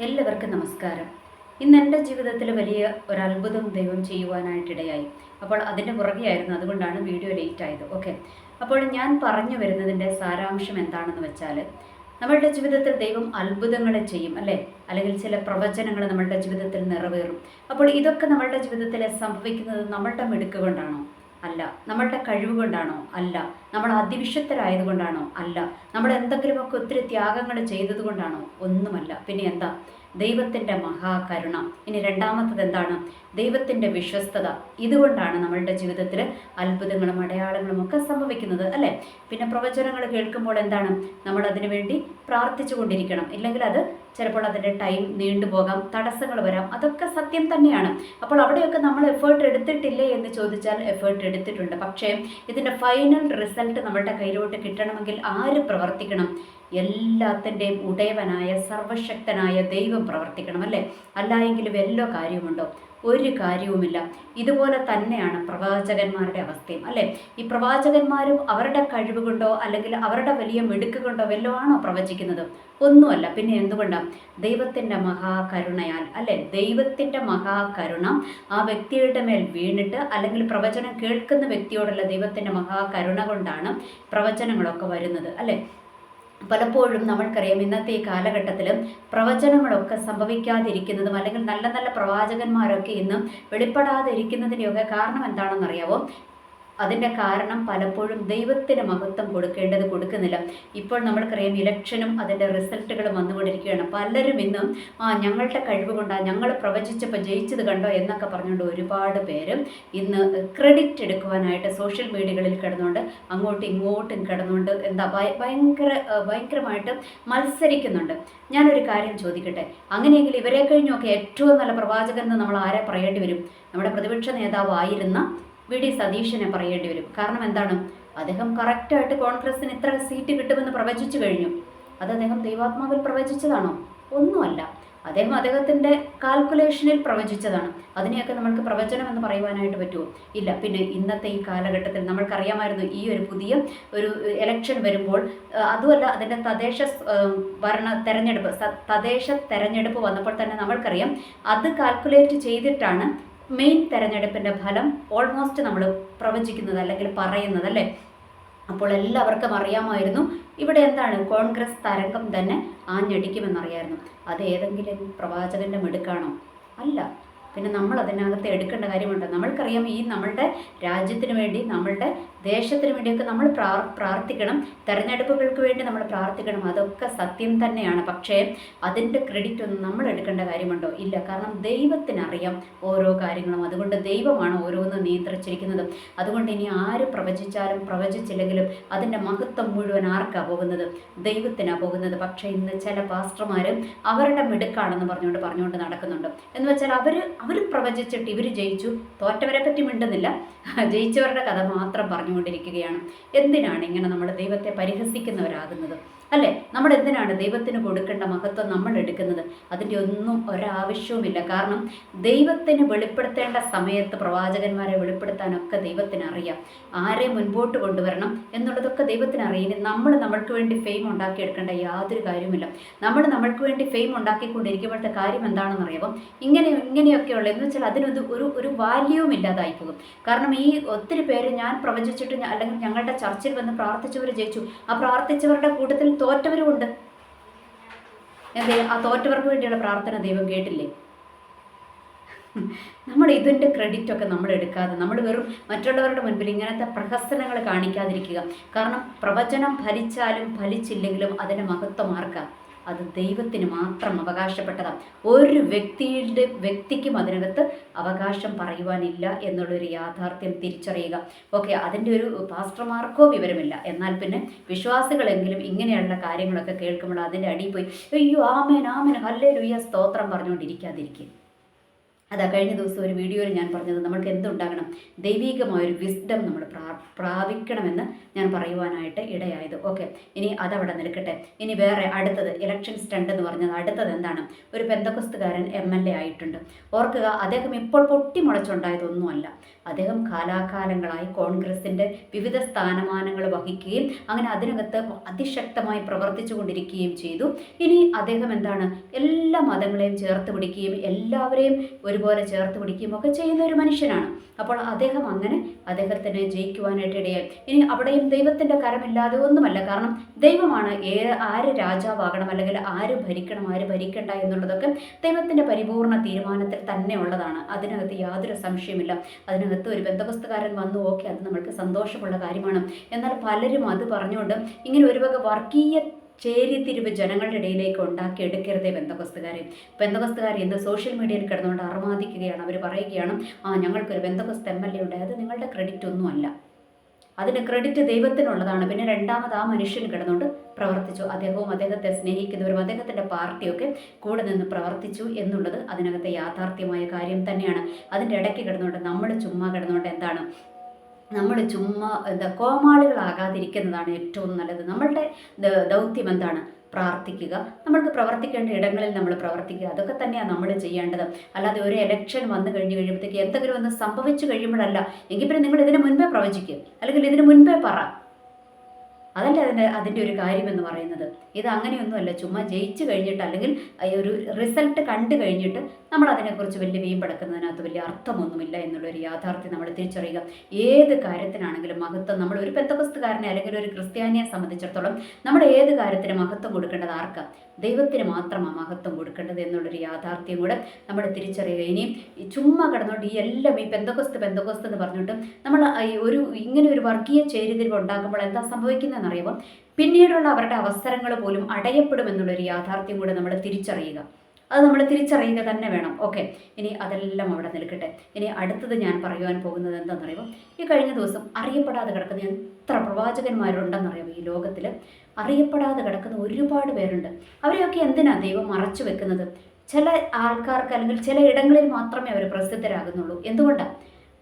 എല്ലാവർക്കും നമസ്കാരം. ഇന്ന് എൻ്റെ ജീവിതത്തിൽ വലിയ ഒരു അത്ഭുതം ദൈവം ചെയ്യുവാനായിട്ടിടയായി. അപ്പോൾ അതിൻ്റെ പുറകെയായിരുന്നു, അതുകൊണ്ടാണ് വീഡിയോ ലേറ്റ് ആയത്. ഓക്കെ, അപ്പോൾ ഞാൻ പറഞ്ഞു വരുന്നതിൻ്റെ സാരാംശം എന്താണെന്ന് വെച്ചാൽ, നമ്മളുടെ ജീവിതത്തിൽ ദൈവം അത്ഭുതങ്ങൾ ചെയ്യും അല്ലേ, അല്ലെങ്കിൽ ചില പ്രവചനങ്ങൾ നമ്മളുടെ ജീവിതത്തിൽ നിറവേറും. അപ്പോൾ ഇതൊക്കെ നമ്മളുടെ ജീവിതത്തിൽ സംഭവിക്കുന്നത് നമ്മളുടെ മിടുക്ക് കൊണ്ടാണോ? അല്ല. നമ്മളുടെ കഴിവ് കൊണ്ടാണോ? അല്ല. നമ്മൾ അതിവിശുദ്ധരായതുകൊണ്ടാണോ? അല്ല. നമ്മൾ എന്തെങ്കിലുമൊക്കെ ഒത്തിരി ത്യാഗങ്ങൾ ചെയ്തത് കൊണ്ടാണോ? ഒന്നുമല്ല. പിന്നെ എന്താ? ദൈവത്തിൻ്റെ മഹാകരുണ. ഇനി രണ്ടാമത്തത് എന്താണ്? ദൈവത്തിൻ്റെ വിശ്വസ്തത. ഇതുകൊണ്ടാണ് നമ്മളുടെ ജീവിതത്തിൽ അത്ഭുതങ്ങളും അടയാളങ്ങളും ഒക്കെ സംഭവിക്കുന്നത് അല്ലേ. പിന്നെ പ്രവചനങ്ങൾ കേൾക്കുമ്പോൾ എന്താണ്? നമ്മൾ അതിനു വേണ്ടി പ്രാർത്ഥിച്ചു കൊണ്ടിരിക്കണം. ഇല്ലെങ്കിൽ അത് ചിലപ്പോൾ അതിൻ്റെ ടൈം നീണ്ടുപോകാം, തടസ്സങ്ങൾ വരാം. അതൊക്കെ സത്യം തന്നെയാണ്. അപ്പോൾ അവിടെയൊക്കെ നമ്മൾ എഫേർട്ട് എടുത്തിട്ടില്ലേ എന്ന് ചോദിച്ചാൽ എഫേർട്ട് എടുത്തിട്ടുണ്ട്. പക്ഷേ ഇതിൻ്റെ ഫൈനൽ റിസൾട്ട് നമ്മളുടെ കയ്യിലോട്ട് കിട്ടണമെങ്കിൽ ആര് പ്രവർത്തിക്കണം? എല്ലാത്തിൻ്റെയും ഉടയവനായ സർവശക്തനായ ദൈവം പ്രവർത്തിക്കണം അല്ലേ. അല്ലായെങ്കിൽ വല്ല കാര്യമുണ്ടോ? ഒരു കാര്യവുമില്ല. ഇതുപോലെ തന്നെയാണ് പ്രവാചകന്മാരുടെ അവസ്ഥയും അല്ലേ. ഈ പ്രവാചകന്മാരും അവരുടെ കഴിവ് കൊണ്ടോ അല്ലെങ്കിൽ അവരുടെ വലിയ മിടുക്ക് കൊണ്ടോ വല്ലതും ആണോ പ്രവചിക്കുന്നത്? ഒന്നുമല്ല. പിന്നെ എന്തുകൊണ്ടാണ്? ദൈവത്തിൻ്റെ മഹാകരുണയാൽ അല്ലേ. ദൈവത്തിൻ്റെ മഹാകരുണ ആ വ്യക്തിയുടെ മേൽ വീണിട്ട്, അല്ലെങ്കിൽ പ്രവചനം കേൾക്കുന്ന വ്യക്തിയോടുള്ള ദൈവത്തിൻ്റെ മഹാകരുണ കൊണ്ടാണ് പ്രവചനങ്ങളൊക്കെ വരുന്നത് അല്ലേ. പലപ്പോഴും നമ്മൾക്കറിയാം, ഇന്നത്തെ ഈ കാലഘട്ടത്തിൽ പ്രവചനങ്ങളൊക്കെ സംഭവിക്കാതിരിക്കുന്നതും അല്ലെങ്കിൽ നല്ല നല്ല പ്രവാചകന്മാരൊക്കെ ഇന്നും വെളിപ്പെടാതെ ഇരിക്കുന്നതിൻ്റെയൊക്കെ കാരണം എന്താണെന്നറിയാവോ? അതിൻ്റെ കാരണം പലപ്പോഴും ദൈവത്തിന് മഹത്വം കൊടുക്കേണ്ടത് കൊടുക്കുന്നില്ല. ഇപ്പോൾ നമ്മൾക്കറിയാം, ഇലക്ഷനും അതിൻ്റെ റിസൾട്ടുകളും വന്നുകൊണ്ടിരിക്കുകയാണ്. പലരും ഇന്നും ഞങ്ങളുടെ കഴിവ് കൊണ്ടാണ്, ഞങ്ങൾ പ്രവചിച്ചപ്പോൾ ജയിച്ചത് കണ്ടോ എന്നൊക്കെ പറഞ്ഞുകൊണ്ട് ഒരുപാട് പേരും ഇന്ന് ക്രെഡിറ്റ് എടുക്കുവാനായിട്ട് സോഷ്യൽ മീഡിയകളിൽ കിടന്നുകൊണ്ട് അങ്ങോട്ടും ഇങ്ങോട്ടും കിടന്നുകൊണ്ട് ഭയങ്കരമായിട്ട് മത്സരിക്കുന്നുണ്ട്. ഞാനൊരു കാര്യം ചോദിക്കട്ടെ, അങ്ങനെയെങ്കിൽ ഇവരെ കഴിഞ്ഞൊക്കെ ഏറ്റവും നല്ല പ്രവാചകൻ എന്ന് നമ്മൾ ആരെ പറയേണ്ടി വരും? നമ്മുടെ പ്രതിപക്ഷ നേതാവായിരുന്ന വി.ഡി. സതീശനെ പറയേണ്ടി വരും. കാരണം എന്താണ്? അദ്ദേഹം കറക്റ്റായിട്ട് കോൺഗ്രസിന് ഇത്ര സീറ്റ് കിട്ടുമെന്ന് പ്രവചിച്ചു കഴിഞ്ഞു. അത് അദ്ദേഹം ദൈവാത്മാവിൽ പ്രവചിച്ചതാണോ? ഒന്നുമല്ല. അദ്ദേഹത്തിൻ്റെ കാൽക്കുലേഷനിൽ പ്രവചിച്ചതാണ്. അതിനെയൊക്കെ നമ്മൾക്ക് പ്രവചനം എന്ന് പറയുവാനായിട്ട് പറ്റുമോ? ഇല്ല. പിന്നെ ഇന്നത്തെ ഈ കാലഘട്ടത്തിൽ നമ്മൾക്കറിയാമായിരുന്നു, ഈ ഒരു പുതിയ ഒരു ഇലക്ഷൻ വരുമ്പോൾ, അതുമല്ല അതിൻ്റെ തദ്ദേശ തെരഞ്ഞെടുപ്പ് വന്നപ്പോൾ തന്നെ നമ്മൾക്കറിയാം, അത് കാൽക്കുലേറ്റ് ചെയ്തിട്ടാണ് മെയിൻ തെരഞ്ഞെടുപ്പിൻ്റെ ഫലം ഓൾമോസ്റ്റ് നമ്മൾ പ്രവചിക്കുന്നത് അല്ലെങ്കിൽ പറയുന്നത് അല്ലേ. അപ്പോൾ എല്ലാവർക്കും അറിയാമായിരുന്നു ഇവിടെ എന്താണ്, കോൺഗ്രസ് തരംഗം തന്നെ ആഞ്ഞടിക്കുമെന്നറിയായിരുന്നു. അത് ഏതെങ്കിലും പ്രവാചകൻ്റെ മിടുക്കാണോ? അല്ല. പിന്നെ നമ്മൾ അതിനകത്ത് എടുക്കേണ്ട കാര്യമുണ്ട്. നമ്മൾക്കറിയാം, ഈ നമ്മളുടെ രാജ്യത്തിന് വേണ്ടി, നമ്മളുടെ ദേശത്തിന് വേണ്ടിയൊക്കെ നമ്മൾ പ്രാർത്ഥിക്കണം. തെരഞ്ഞെടുപ്പുകൾക്ക് വേണ്ടി നമ്മൾ പ്രാർത്ഥിക്കണം. അതൊക്കെ സത്യം തന്നെയാണ്. പക്ഷേ അതിൻ്റെ ക്രെഡിറ്റ് ഒന്നും നമ്മൾ എടുക്കേണ്ട കാര്യമുണ്ടോ? ഇല്ല. കാരണം ദൈവത്തിനറിയാം ഓരോ കാര്യങ്ങളും. അതുകൊണ്ട് ദൈവമാണ് ഓരോന്നും നിയന്ത്രിച്ചിരിക്കുന്നത്. അതുകൊണ്ട് ഇനി ആര് പ്രവചിച്ചാലും പ്രവചിച്ചില്ലെങ്കിലും അതിൻ്റെ മഹത്വം മുഴുവൻ ആർക്കാണ് പോകുന്നത്? ദൈവത്തിനാണ് പോകുന്നത്. പക്ഷേ ഇന്ന് ചില പാസ്റ്റർമാർ അവരുടെ മിടുക്കാണെന്ന് പറഞ്ഞുകൊണ്ട് നടക്കുന്നുണ്ട്. എന്ന് വെച്ചാൽ അവർ പ്രവചിച്ചിട്ട് ഇവർ ജയിച്ചു, തോറ്റവരെ പറ്റി മിണ്ടുന്നില്ല, ജയിച്ചവരുടെ കഥ മാത്രം പറഞ്ഞുകൊണ്ടിരിക്കുകയാണ്. എന്തിനാണ് ഇങ്ങനെ നമ്മൾ ദൈവത്തെ പരിഹസിക്കുന്നവരാകുന്നത് അല്ലേ? നമ്മൾ എന്തിനാണ് ദൈവത്തിന് കൊടുക്കേണ്ട മഹത്വം നമ്മൾ എടുക്കുന്നത്? അതിൻ്റെ ഒന്നും ഒരാവശ്യവുമില്ല. കാരണം ദൈവത്തിന് വെളിപ്പെടുത്തേണ്ട സമയത്ത് പ്രവാചകന്മാരെ വെളിപ്പെടുത്താനൊക്കെ ദൈവത്തിന് അറിയാം. ആരെ മുൻപോട്ട് കൊണ്ടുവരണം എന്നുള്ളതൊക്കെ ദൈവത്തിന് അറിയാം. നമ്മൾക്ക് വേണ്ടി ഫെയിം ഉണ്ടാക്കിയെടുക്കേണ്ട യാതൊരു കാര്യവുമില്ല. നമ്മൾക്ക് വേണ്ടി ഫെയിം ഉണ്ടാക്കിക്കൊണ്ടിരിക്കുമ്പോഴത്തെ കാര്യം എന്താണെന്നറിയാമോ? ഇങ്ങനെയൊക്കെയുള്ള എന്ന് വെച്ചാൽ അതിനൊരു ഒരു വാല്യൂവും ഇല്ലാതായി പോകും. കാരണം ഈ ഒത്തിരി പേര് ഞാൻ പ്രവചിച്ചിട്ട് അല്ലെങ്കിൽ ഞങ്ങളുടെ ചർച്ചിൽ വന്ന് പ്രാർത്ഥിച്ചവർ ജയിച്ചു. ആ പ്രാർത്ഥിച്ചവരുടെ കൂട്ടത്തിൽ തോറ്റവരുമുണ്ട്. ആ തോറ്റവർക്ക് വേണ്ടിയുള്ള പ്രാർത്ഥന ദൈവം കേട്ടില്ലേ? നമ്മൾ ഇതിൻ്റെ ക്രെഡിറ്റൊക്കെ നമ്മൾ എടുക്കാതെ, നമ്മൾ വെറും മറ്റുള്ളവരുടെ മുൻപിൽ ഇങ്ങനത്തെ പ്രഹസനങ്ങൾ കാണിക്കാതിരിക്കുക. കാരണം പ്രവചനം ഫലിച്ചാലും ഫലിച്ചില്ലെങ്കിലും അതിൻ്റെ മഹത്വം ആർക്കാം? അത് ദൈവത്തിന് മാത്രം അവകാശപ്പെട്ടതാണ്. ഒരു വ്യക്തിക്കും അതിനകത്ത് അവകാശം പറയുവാനില്ല എന്നുള്ളൊരു യാഥാർത്ഥ്യം തിരിച്ചറിയുക. ഓക്കെ, അതിൻ്റെ ഒരു പാസ്റ്റർമാർക്കോ വിവരമില്ല. എന്നാൽ പിന്നെ വിശ്വാസികളെങ്കിലും ഇങ്ങനെയുള്ള കാര്യങ്ങളൊക്കെ കേൾക്കുമ്പോൾ അതിൻ്റെ അടിയിൽ പോയി അയ്യോ ആമേൻ ആമേൻ ഹല്ലേലൂയ സ്തോത്രം പറഞ്ഞുകൊണ്ടിരിക്കാതിരിക്കുക. അതാ കഴിഞ്ഞ ദിവസം ഒരു വീഡിയോയിൽ ഞാൻ പറഞ്ഞത് നമ്മൾക്ക് എന്തുണ്ടാകണം, ദൈവികമായൊരു വിസ്ഡം നമ്മൾ പ്രാപിക്കണമെന്ന് ഞാൻ പറയുവാനായിട്ട് ഇടയായത്. ഓക്കെ, ഇനി അതവിടെ നിൽക്കട്ടെ. ഇനി വേറെ അടുത്തത് ഇലക്ഷൻ സ്റ്റണ്ട് എന്ന് പറഞ്ഞത് അടുത്തത് എന്താണ്? ഒരു പെന്തക്കോസ്തുകാരൻ MLA ആയിട്ടുണ്ട്. ഓർക്കുക, അദ്ദേഹം ഇപ്പോൾ പൊട്ടിമുളച്ചുണ്ടായതൊന്നുമല്ല. അദ്ദേഹം കാലാകാലങ്ങളായി കോൺഗ്രസിൻ്റെ വിവിധ സ്ഥാനമാനങ്ങൾ വഹിക്കുകയും അങ്ങനെ അതിനകത്ത് അതിശക്തമായി പ്രവർത്തിച്ചു കൊണ്ടിരിക്കുകയും ചെയ്തു. ഇനി അദ്ദേഹം എന്താണ്, എല്ലാ മതങ്ങളെയും ചേർത്ത് പിടിക്കുകയും എല്ലാവരെയും ഒരുപോലെ ചേർത്ത് പിടിക്കുകയും ഒക്കെ ചെയ്യുന്ന ഒരു മനുഷ്യനാണ്. അപ്പോൾ അദ്ദേഹം അങ്ങനെ അദ്ദേഹത്തിന് ജയിക്കുവാനായിട്ട് ഇടയായി. ഇനി അവിടെയും ദൈവത്തിൻ്റെ കരമില്ലാതെ ഒന്നുമല്ല. കാരണം ദൈവമാണ് ആര് രാജാവാകണം അല്ലെങ്കിൽ ആര് ഭരിക്കണം ആര് ഭരിക്കണ്ട എന്നുള്ളതൊക്കെ ദൈവത്തിൻ്റെ പരിപൂർണ തീരുമാനത്തിൽ തന്നെ ഉള്ളതാണ്. അതിനകത്ത് യാതൊരു സംശയമില്ല. അതിനകത്ത് ഒരു ബന്ധവസ്തുകാരൻ വന്നു, ഓക്കെ, അത് നമ്മൾക്ക് സന്തോഷമുള്ള കാര്യമാണ്. എന്നാൽ പലരും അത് പറഞ്ഞുകൊണ്ട് ഇങ്ങനെ ഒരു വക വർഗീയ ചേരിതിരിവ് ജനങ്ങളുടെ ഇടയിലേക്ക് ഉണ്ടാക്കിയെടുക്കരുതേ ബന്ധവസ്തുകാരെ. ബന്ധവസ്തുകാർ ഇന്ന് സോഷ്യൽ മീഡിയയിൽ കിടന്നുകൊണ്ട് അർമാദിക്കുകയാണ്. അവർ പറയുകയാണ്, ഞങ്ങൾക്കൊരു ബന്ധവസ്തു MLA ഉണ്ട്. അത് നിങ്ങളുടെ ക്രെഡിറ്റ് ഒന്നുമല്ല, അതിന് ക്രെഡിറ്റ് ദൈവത്തിനുള്ളതാണ്. പിന്നെ രണ്ടാമത് ആ മനുഷ്യൻ കിടന്നുകൊണ്ട് പ്രവർത്തിച്ചു, അദ്ദേഹവും അദ്ദേഹത്തെ സ്നേഹിക്കുന്നവരും അദ്ദേഹത്തിൻ്റെ പാർട്ടിയൊക്കെ കൂടെ നിന്ന് പ്രവർത്തിച്ചു എന്നുള്ളത് അതിനകത്തെ യാഥാർത്ഥ്യമായ കാര്യം തന്നെയാണ്. അതിൻ്റെ ഇടയ്ക്ക് കിടന്നുകൊണ്ട് നമ്മൾ ചുമ്മാ കിടന്നുകൊണ്ട് എന്താണ്, നമ്മൾ ചുമ്മാ കോമാളികളാകാതിരിക്കുന്നതാണ് ഏറ്റവും നല്ലത്. നമ്മളുടെ ദൗത്യം എന്താണ്? പ്രാർത്ഥിക്കുക. നമ്മൾക്ക് പ്രവർത്തിക്കേണ്ട ഇടങ്ങളിൽ നമ്മൾ പ്രവർത്തിക്കുക. അതൊക്കെ തന്നെയാണ് നമ്മൾ ചെയ്യേണ്ടത്. അല്ലാതെ ഒരു ഇലക്ഷൻ വന്നു കഴിയുമ്പോഴത്തേക്ക് എന്തെങ്കിലും ഒന്ന് സംഭവിച്ചു കഴിയുമ്പോഴല്ല. എങ്കിൽ പിന്നെ നിങ്ങൾ ഇതിന് മുൻപേ പ്രവചിക്കുക, അല്ലെങ്കിൽ ഇതിന് മുൻപേ പറ. അതല്ല അതിൻ്റെ ഒരു കാര്യമെന്ന് പറയുന്നത്. ഇത് അങ്ങനെയൊന്നുമല്ല. ചുമ്മാ ജയിച്ചു കഴിഞ്ഞിട്ട് അല്ലെങ്കിൽ ഒരു റിസൾട്ട് കണ്ടു കഴിഞ്ഞിട്ട് നമ്മൾ അതിനെക്കുറിച്ച് വലിയ വീമ്പടക്കുന്നതിനകത്ത് വലിയ അർത്ഥമൊന്നുമില്ല എന്നുള്ളൊരു യാഥാർത്ഥ്യം നമ്മൾ തിരിച്ചറിയുക. ഏത് കാര്യത്തിനാണെങ്കിലും മഹത്വം, നമ്മൾ ഒരു പെന്തക്കോസ്തുകാരനെ അല്ലെങ്കിൽ ഒരു ക്രിസ്ത്യാനിയെ സംബന്ധിച്ചിടത്തോളം നമ്മൾ ഏത് കാര്യത്തിന് മഹത്വം കൊടുക്കേണ്ടത് ആർക്കാണ്? ദൈവത്തിന് മാത്രമാണ് മഹത്വം കൊടുക്കേണ്ടത് എന്നുള്ളൊരു യാഥാർത്ഥ്യം കൂടെ നമ്മൾ തിരിച്ചറിയുക. ഇനിയും ചുമ്മാ കിടന്നുകൊണ്ട് ഈ എല്ലാം ഈ പെന്തക്കോസ്ത് എന്ന് പറഞ്ഞിട്ട് നമ്മൾ ഇങ്ങനെ ഒരു വർഗീയ ചേരിതിരിവ് ഉണ്ടാക്കുമ്പോൾ എന്താ സംഭവിക്കുന്നതെന്നറിയുമ്പോൾ പിന്നീടുള്ള അവരുടെ അവസരങ്ങൾ പോലും അടയപ്പെടുമെന്നുള്ളൊരു യാഥാർത്ഥ്യം കൂടെ നമ്മൾ തിരിച്ചറിയുക. അത് നമ്മൾ തിരിച്ചറിയുക തന്നെ വേണം. ഓക്കെ, ഇനി അതെല്ലാം അവിടെ നിൽക്കട്ടെ. ഇനി അടുത്തത് ഞാൻ പറയുവാൻ പോകുന്നത് എന്താണെന്നറിയുമ്പോൾ, ഈ കഴിഞ്ഞ ദിവസം അറിയപ്പെടാതെ കിടക്കുന്ന എത്ര പ്രവാചകന്മാരുണ്ടെന്നറിയാമോ ഈ ലോകത്തിൽ? അറിയപ്പെടാതെ കിടക്കുന്ന ഒരുപാട് പേരുണ്ട്. അവരെയൊക്കെ എന്തിനാണ് ദൈവം മറച്ചു വെക്കുന്നത്? ചില ആൾക്കാർക്ക് അല്ലെങ്കിൽ ചില ഇടങ്ങളിൽ മാത്രമേ അവർ പ്രസിദ്ധരാകുന്നുള്ളൂ. എന്തുകൊണ്ടാണ്?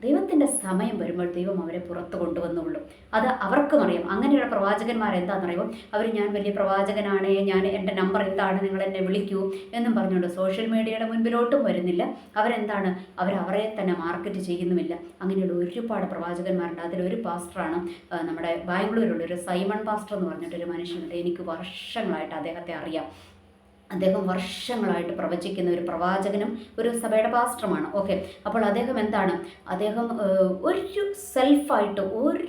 ദൈവത്തിൻ്റെ സമയം വരുമ്പോൾ ദൈവം അവരെ പുറത്ത് കൊണ്ടുവന്നുള്ളൂ. അത് അവർക്കും അറിയാം. അങ്ങനെയുള്ള പ്രവാചകന്മാരെന്താണെന്നറിയുമ്പോൾ അവർ ഞാൻ വലിയ പ്രവാചകനാണ്, എൻ്റെ നമ്പർ എന്താണ്, നിങ്ങൾ എന്നെ വിളിക്കൂ എന്നും പറഞ്ഞുകൊണ്ട് സോഷ്യൽ മീഡിയയുടെ മുൻപിലോട്ടും വരുന്നില്ല. അവരെന്താണ്, അവരെ തന്നെ മാർക്കറ്റ് ചെയ്യുന്നുമില്ല. അങ്ങനെയുള്ള ഒരുപാട് പ്രവാചകന്മാരുണ്ട്. അതിലൊരു പാസ്റ്ററാണ് നമ്മുടെ ബാംഗ്ലൂരിലുള്ള ഒരു സൈമൺ പാസ്റ്റർ എന്ന് പറഞ്ഞിട്ടൊരു മനുഷ്യനുണ്ട്. എനിക്ക് വർഷങ്ങളായിട്ട് അദ്ദേഹത്തെ അറിയാം. അദ്ദേഹം വർഷങ്ങളായിട്ട് പ്രവചിക്കുന്ന ഒരു പ്രവാചകനും ഒരു സഭയുടെ പാസ്റ്ററുമാണ്. ഓക്കെ, അപ്പോൾ അദ്ദേഹം എന്താണ്, അദ്ദേഹം ഒരു സെൽഫായിട്ട് ഒരു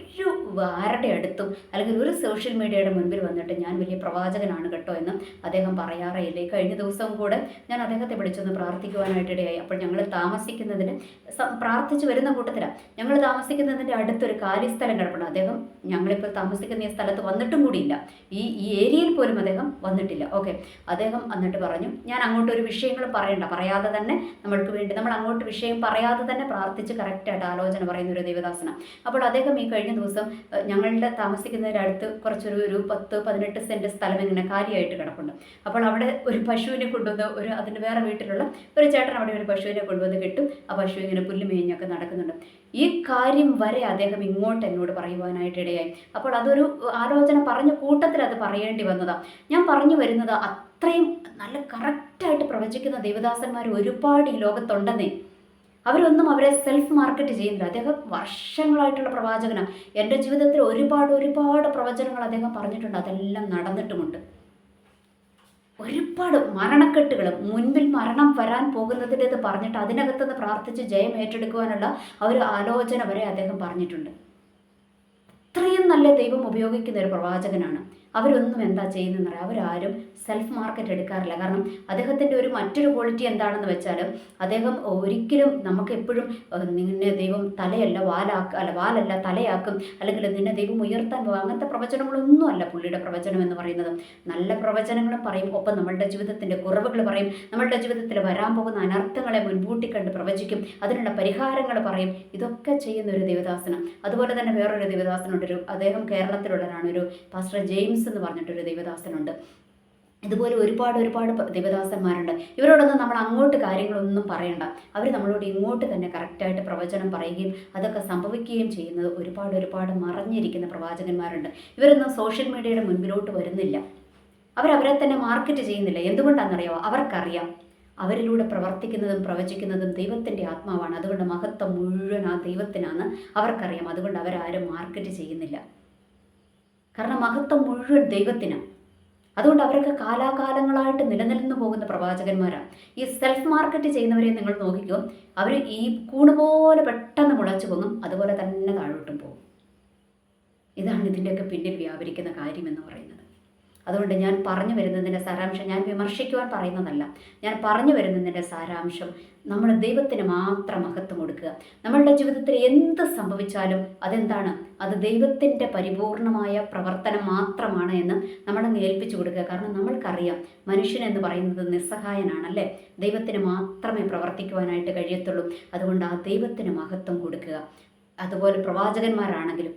ആരുടെ അടുത്തും അല്ലെങ്കിൽ ഒരു സോഷ്യൽ മീഡിയയുടെ മുൻപിൽ വന്നിട്ട് ഞാൻ വലിയ പ്രവാചകനാണ് കേട്ടോ എന്ന് അദ്ദേഹം പറയാറേയില്ല. കഴിഞ്ഞ ദിവസം കൂടെ ഞാൻ അദ്ദേഹത്തെ വിളിച്ചൊന്ന് പ്രാർത്ഥിക്കുവാനായിട്ടിടയായി. അപ്പോൾ ഞങ്ങൾ താമസിക്കുന്നതിന് പ്രാർത്ഥിച്ചു വരുന്ന കൂട്ടത്തിലാണ്. ഞങ്ങൾ താമസിക്കുന്നതിൻ്റെ അടുത്തൊരു കാലിസ്ഥലം കിടപ്പുണ്ട്. അദ്ദേഹം ഞങ്ങളിപ്പോൾ താമസിക്കുന്ന ഈ സ്ഥലത്ത് വന്നിട്ടും കൂടിയില്ല. ഈ ഏരിയയിൽ പോലും അദ്ദേഹം വന്നിട്ടില്ല. ഓക്കെ, അദ്ദേഹം എന്നിട്ട് പറഞ്ഞു, ഞാൻ അങ്ങോട്ടൊരു വിഷയങ്ങൾ പറയാതെ തന്നെ നമ്മൾക്ക് വേണ്ടി നമ്മൾ അങ്ങോട്ട് വിഷയം പറയാതെ തന്നെ പ്രാർത്ഥിച്ച് കറക്റ്റായിട്ട് ആലോചന പറയുന്ന ഒരു ദേവദാസനാണ്. അപ്പോൾ അദ്ദേഹം ഈ കഴിഞ്ഞ ദിവസം ഞങ്ങളുടെ താമസിക്കുന്നതിൻ്റെ അടുത്ത് കുറച്ചൊരു 10-18 സെൻറ്റ് സ്ഥലം ഇങ്ങനെ കാലിയായിട്ട് കിടപ്പുണ്ട്. അപ്പോൾ അവിടെ ഒരു പശുവിനെ കൊണ്ടുവന്ന് അതിൻ്റെ വേറെ വീട്ടിലുള്ള ഒരു ചേട്ടൻ അവിടെ ഒരു പശുവിനെ കൊണ്ടുവന്ന് കിട്ടും. ആ പശു ഇങ്ങനെ പുല്ല് മേഞ്ഞൊക്കെ നടക്കുന്നുണ്ട്. ഈ കാര്യം വരെ അദ്ദേഹം ഇങ്ങോട്ട് എന്നോട് പറയുവാനായിട്ട് ഇടയായി. അപ്പോൾ അതൊരു ആലോചന പറഞ്ഞ കൂട്ടത്തിൽ അത് പറയേണ്ടി വന്നതാണ്. ഞാൻ പറഞ്ഞു വരുന്നത് അത്രയും നല്ല കറക്റ്റായിട്ട് പ്രവചിക്കുന്ന ദേവദാസന്മാർ ഒരുപാട് ഈ ലോകത്തുണ്ടെന്നേ. അവരൊന്നും അവരെ സെൽഫ് മാർക്കറ്റ് ചെയ്യുന്നില്ല. അദ്ദേഹം വർഷങ്ങളായിട്ടുള്ള പ്രവാചകനാണ്. എൻ്റെ ജീവിതത്തിൽ ഒരുപാട് പ്രവചനങ്ങൾ അദ്ദേഹം പറഞ്ഞിട്ടുണ്ട്. അതെല്ലാം നടന്നിട്ടുമുണ്ട്. ഒരുപാട് മരണക്കെട്ടുകൾ മുൻപിൽ മരണം വരാൻ പോകുന്നതിൻ്റെത് പറഞ്ഞിട്ട് അതിനകത്തുനിന്ന് പ്രാർത്ഥിച്ച് ജയം ഏറ്റെടുക്കുവാനുള്ള ആ ഒരു ആലോചന വരെ അദ്ദേഹം പറഞ്ഞിട്ടുണ്ട്. അത്രയും നല്ല ദൈവം ഉപയോഗിക്കുന്ന ഒരു പ്രവാചകനാണ്. അവരൊന്നും എന്താ ചെയ്യുന്നതെന്നറിയാം, അവരാരും സെൽഫ് മാർക്കറ്റ് എടുക്കാറില്ല. കാരണം അദ്ദേഹത്തിൻ്റെ മറ്റൊരു ക്വാളിറ്റി എന്താണെന്ന് വെച്ചാൽ അദ്ദേഹം ഒരിക്കലും നമുക്ക് എപ്പോഴും നിന്നെ ദൈവം വാലല്ല തലയാക്കും, അല്ലെങ്കിൽ നിന്നെ ദൈവം ഉയർത്താൻ പോകും, അങ്ങനത്തെ പ്രവചനങ്ങളൊന്നും അല്ല പുള്ളിയുടെ പ്രവചനം എന്ന് പറയുന്നത്. നല്ല പ്രവചനങ്ങളും പറയും, ഒപ്പം നമ്മളുടെ ജീവിതത്തിൻ്റെ കുറവുകൾ പറയും, നമ്മളുടെ ജീവിതത്തിൽ വരാൻ പോകുന്ന അനർത്ഥങ്ങളെ മുൻകൂട്ടി കണ്ട് പ്രവചിക്കും, അതിനുള്ള പരിഹാരങ്ങൾ പറയും. ഇതൊക്കെ ചെയ്യുന്ന ഒരു ദേവദാസനാണ്. അതുപോലെ തന്നെ വേറൊരു ദേവദാസനുണ്ട്. അദ്ദേഹം കേരളത്തിലുള്ളവരാണ്. ഒരു പാസ്റ്റർ ജെയിംസ് എന്ന് പറഞ്ഞിട്ടൊരു ദേവദാസനുണ്ട്. ഇതുപോലെ ഒരുപാട് ദൈവദാസന്മാരുണ്ട്. ഇവരോടൊന്നും നമ്മൾ അങ്ങോട്ട് കാര്യങ്ങളൊന്നും പറയണ്ട. അവർ നമ്മളോട് ഇങ്ങോട്ട് തന്നെ കറക്റ്റായിട്ട് പ്രവചനം പറയുകയും അതൊക്കെ സംഭവിക്കുകയും ചെയ്യുന്നത് ഒരുപാട് മറഞ്ഞിരിക്കുന്ന പ്രവാചകന്മാരുണ്ട്. ഇവരൊന്നും സോഷ്യൽ മീഡിയയുടെ മുൻപിലോട്ട് വരുന്നില്ല. അവരവരെ തന്നെ മാർക്കറ്റ് ചെയ്യുന്നില്ല. എന്തുകൊണ്ടാണെന്നറിയാമോ? അവർക്കറിയാം അവരിലൂടെ പ്രവർത്തിക്കുന്നതും പ്രവചിക്കുന്നതും ദൈവത്തിൻ്റെ ആത്മാവാണ്. അതുകൊണ്ട് മഹത്വം മുഴുവൻ ആ ദൈവത്തിനാണ് അവർക്കറിയാം. അതുകൊണ്ട് അവരാരും മാർക്കറ്റ് ചെയ്യുന്നില്ല. കാരണം മഹത്വം മുഴുവൻ ദൈവത്തിനാണ്. അതുകൊണ്ട് അവരൊക്കെ കാലാകാലങ്ങളായിട്ട് നിലനിന്ന് പോകുന്ന പ്രവാചകന്മാരാണ്. ഈ സെൽഫ് മാർക്കറ്റ് ചെയ്യുന്നവരെ നിങ്ങൾ നോക്കിക്കോ, അവർ ഈ കൂണ് പോലെ പെട്ടെന്ന് മുളച്ചു പോകും, അതുപോലെ തന്നെ താഴോട്ടും പോകും. ഇതാണ് ഇതിൻ്റെയൊക്കെ പിന്നിൽ വ്യാപരിക്കുന്ന കാര്യമെന്ന് പറയുന്നത്. അതുകൊണ്ട് ഞാൻ പറഞ്ഞു വരുന്നതിൻ്റെ സാരാംശം, ഞാൻ വിമർശിക്കുവാൻ പറയുന്നതല്ല, ഞാൻ പറഞ്ഞു വരുന്നതിൻ്റെ സാരാംശം നമ്മൾ ദൈവത്തിന് മാത്രം മഹത്വം കൊടുക്കുക. നമ്മളുടെ ജീവിതത്തിൽ എന്ത് സംഭവിച്ചാലും അതെന്താണ്? അത് ദൈവത്തിൻ്റെ പരിപൂർണമായ പ്രവർത്തനം മാത്രമാണ് എന്ന് നമ്മളെ ഏൽപ്പിച്ചു കൊടുക്കുക. കാരണം നമ്മൾക്കറിയാം മനുഷ്യൻ എന്ന് പറയുന്നത് നിസ്സഹായനാണല്ലേ. ദൈവത്തിന് മാത്രമേ പ്രവർത്തിക്കുവാനായിട്ട് കഴിയത്തുള്ളൂ. അതുകൊണ്ട് ആ ദൈവത്തിന് മഹത്വം കൊടുക്കുക. അതുപോലെ പ്രവാചകന്മാരാണെങ്കിലും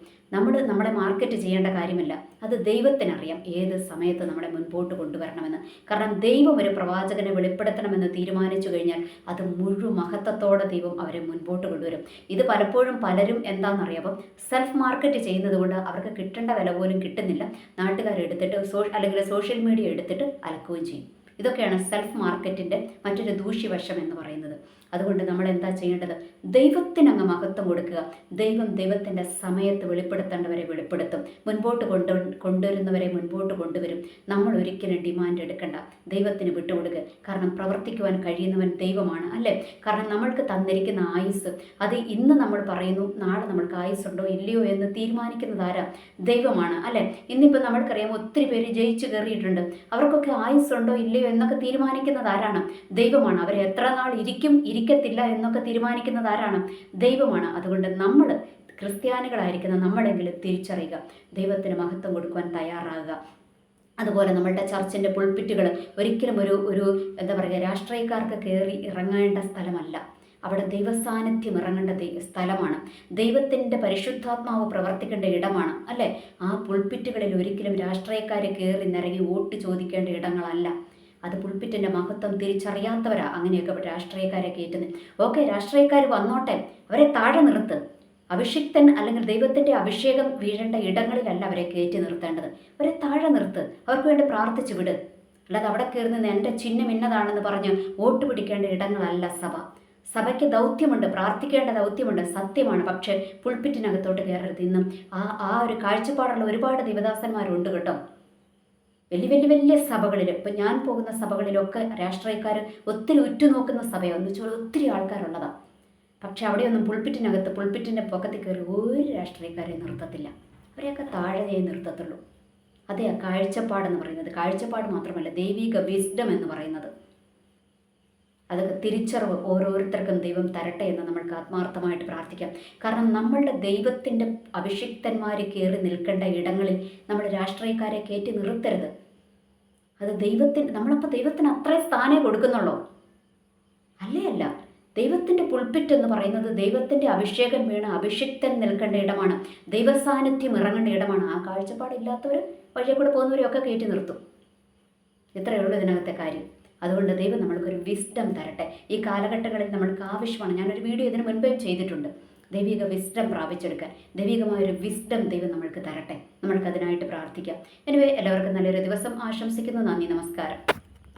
നമ്മളെ മാർക്കറ്റ് ചെയ്യേണ്ട കാര്യമില്ല. അത് ദൈവത്തിനറിയാം ഏത് സമയത്ത് നമ്മളെ മുൻപോട്ട് കൊണ്ടുവരണമെന്ന്. കാരണം ദൈവം ഒരു പ്രവാചകനെ വെളിപ്പെടുത്തണമെന്ന് തീരുമാനിച്ചു കഴിഞ്ഞാൽ അത് മുഴുവൻ മഹത്വത്തോടെ ദൈവം അവരെ മുൻപോട്ട് കൊണ്ടുവരും. ഇത് പലപ്പോഴും പലരും എന്താണെന്നറിയാം, സെൽഫ് മാർക്കറ്റ് ചെയ്യുന്നത് കൊണ്ട് അവർക്ക് കിട്ടേണ്ട വില പോലും കിട്ടുന്നില്ല. നാട്ടുകാരെടുത്തിട്ട് അല്ലെങ്കിൽ സോഷ്യൽ മീഡിയ എടുത്തിട്ട് അലക്കുകയും ചെയ്യും. ഇതൊക്കെയാണ് സെൽഫ് മാർക്കറ്റിൻ്റെ മറ്റൊരു ദൂഷ്യവശം എന്ന് പറയുന്നത്. അതുകൊണ്ട് നമ്മൾ എന്താ ചെയ്യേണ്ടത്? ദൈവത്തിനങ്ങ് മഹത്വം കൊടുക്കുക. ദൈവം ദൈവത്തിൻ്റെ സമയത്ത് വെളിപ്പെടുത്തേണ്ടവരെ വെളിപ്പെടുത്തും, മുൻപോട്ട് കൊണ്ടുവരുന്നവരെ മുൻപോട്ട് കൊണ്ടുവരും. നമ്മൾ ഒരിക്കലും ഡിമാൻഡ് എടുക്കണ്ട, ദൈവത്തിന് വിട്ടുകൊടുക്കുക. കാരണം പ്രവർത്തിക്കുവാൻ കഴിയുന്നവൻ ദൈവമാണ് അല്ലേ. കാരണം നമ്മൾക്ക് തന്നിരിക്കുന്ന ആയുസ് അത് ഇന്ന് നമ്മൾ പറയുന്നു, നാളെ നമ്മൾക്ക് ആയുസ്സുണ്ടോ ഇല്ലയോ എന്ന് തീരുമാനിക്കുന്നത് ആരാ? ദൈവമാണ് അല്ലേ. ഇന്നിപ്പോൾ നമ്മൾക്കറിയാം ഒത്തിരി പേര് ജയിച്ചു കയറിയിട്ടുണ്ട്. അവർക്കൊക്കെ ആയുസ്സുണ്ടോ ഇല്ലയോ എന്നൊക്കെ തീരുമാനിക്കുന്നത് ആരാണ്? ദൈവമാണ്. അവർ എത്ര നാൾ ഇരിക്കത്തില്ല എന്നൊക്കെ തീരുമാനിക്കുന്നത് ആരാണ്? ദൈവമാണ്. അതുകൊണ്ട് നമ്മൾ ക്രിസ്ത്യാനികളായിരിക്കുന്ന നമ്മളെങ്കിലും തിരിച്ചറിയുക, ദൈവത്തിന് മഹത്വം കൊടുക്കുവാൻ തയ്യാറാകുക. അതുപോലെ നമ്മളുടെ ചർച്ചിൻ്റെ പുൾപിറ്റുകൾ ഒരിക്കലും ഒരു എന്താ പറയുക, രാഷ്ട്രീയക്കാർക്ക് കയറി ഇറങ്ങേണ്ട സ്ഥലമല്ല. അവിടെ ദൈവസാന്നിധ്യം ഇറങ്ങേണ്ട സ്ഥലമാണ്. ദൈവത്തിൻ്റെ പരിശുദ്ധാത്മാവ് പ്രവർത്തിക്കേണ്ട ഇടമാണ് അല്ലേ. ആ പുൾപിറ്റുകളിൽ ഒരിക്കലും രാഷ്ട്രീയക്കാർ കയറി നിറങ്ങി വോട്ട് ചോദിക്കേണ്ട ഇടങ്ങളല്ല. അത് പുൾപിറ്റിൻ്റെ മഹത്വം തിരിച്ചറിയാത്തവരാ അങ്ങനെയൊക്കെ രാഷ്ട്രീയക്കാരെ കയറ്റുന്നത്. ഓക്കെ, രാഷ്ട്രീയക്കാർ വന്നോട്ടെ, അവരെ താഴെ നിർത്ത്. അഭിഷിക്തൻ അല്ലെങ്കിൽ ദൈവത്തിൻ്റെ അഭിഷേകം വീഴേണ്ട ഇടങ്ങളിലല്ല അവരെ കയറ്റി നിർത്തേണ്ടത്. അവരെ താഴെ നിർത്ത്, അവർക്ക് വേണ്ടി പ്രാർത്ഥിച്ചു വിട്. അല്ലാതെ അവിടെ കയറി നിന്ന് എൻ്റെ ചിഹ്നം ഇന്നതാണെന്ന് പറഞ്ഞ് വോട്ട് പിടിക്കേണ്ട ഇടങ്ങളല്ല സഭ. സഭയ്ക്ക് ദൗത്യമുണ്ട്, പ്രാർത്ഥിക്കേണ്ട ദൗത്യമുണ്ട്, സത്യമാണ്. പക്ഷേ പുൾപിറ്റിനകത്തോട്ട് കയറരുത്. ഇന്നും ആ ഒരു കാഴ്ചപ്പാടുള്ള ഒരുപാട് ദൈവദാസന്മാരുണ്ട് കേട്ടോ. വലിയ സഭകളിൽ, ഇപ്പം ഞാൻ പോകുന്ന സഭകളിലൊക്കെ രാഷ്ട്രീയക്കാർ ഒത്തിരി ഉറ്റുനോക്കുന്ന സഭയെന്ന് വെച്ചാൽ ഒത്തിരി ആൾക്കാരുള്ളതാണ്. പക്ഷെ അവിടെയൊന്നും പുൾപിറ്റിൻ്റെ പൊക്കത്തിൽ കയറി ഒരു രാഷ്ട്രീയക്കാരെ നിർത്തത്തില്ല. അവരെയൊക്കെ താഴെയേ നിർത്തത്തുള്ളൂ. അതേ കാഴ്ചപ്പാടെന്ന് പറയുന്നത്. കാഴ്ചപ്പാട് മാത്രമല്ല, ദൈവിക വിസ്ഡം എന്ന് പറയുന്നത്. അതൊക്കെ തിരിച്ചറിവ് ഓരോരുത്തർക്കും ദൈവം തരട്ടെ എന്ന് നമ്മൾക്ക് ആത്മാർത്ഥമായിട്ട് പ്രാർത്ഥിക്കാം. കാരണം നമ്മളുടെ ദൈവത്തിൻ്റെ അഭിഷിക്തന്മാർ കയറി നിൽക്കേണ്ട ഇടങ്ങളിൽ നമ്മൾ രാഷ്ട്രീയക്കാരെ കയറ്റി നിർത്തരുത്. അത് നമ്മളപ്പോൾ ദൈവത്തിന് അത്രയും സ്ഥാനേ കൊടുക്കുന്നുള്ളൂ അല്ല. ദൈവത്തിൻ്റെ പുൾപിറ്റ് എന്ന് പറയുന്നത് ദൈവത്തിൻ്റെ അഭിഷേകം വീണ അഭിഷിക്തൻ നിൽക്കേണ്ട ഇടമാണ്. ദൈവസാന്നിധ്യം ഇറങ്ങേണ്ട ഇടമാണ്. ആ കാഴ്ചപ്പാടില്ലാത്തവർ വഴിയെ കൂടെ പോകുന്നവരെയൊക്കെ കയറ്റി നിർത്തും. ഇത്രയേ ഉള്ളൂ ഇതിനകത്തെ കാര്യം. അതുകൊണ്ട് ദൈവം നമ്മൾക്കൊരു വിസ്ഡം തരട്ടെ. ഈ കാലഘട്ടങ്ങളിൽ നമ്മൾക്ക് ആവശ്യമാണ്. ഞാനൊരു വീഡിയോ ഇതിന് മുൻപേ ചെയ്തിട്ടുണ്ട്. ദൈവിക വിസ്ഡം പ്രാപിച്ചെടുക്കാൻ, ദൈവികമായൊരു വിസ്ഡം ദൈവം നമ്മൾക്ക് തരട്ടെ. നമ്മൾക്കതിനായിട്ട് പ്രാർത്ഥിക്കാം. എനിവേ, എല്ലാവർക്കും നല്ലൊരു ദിവസം ആശംസിക്കുന്നു. നന്ദി, നമസ്കാരം.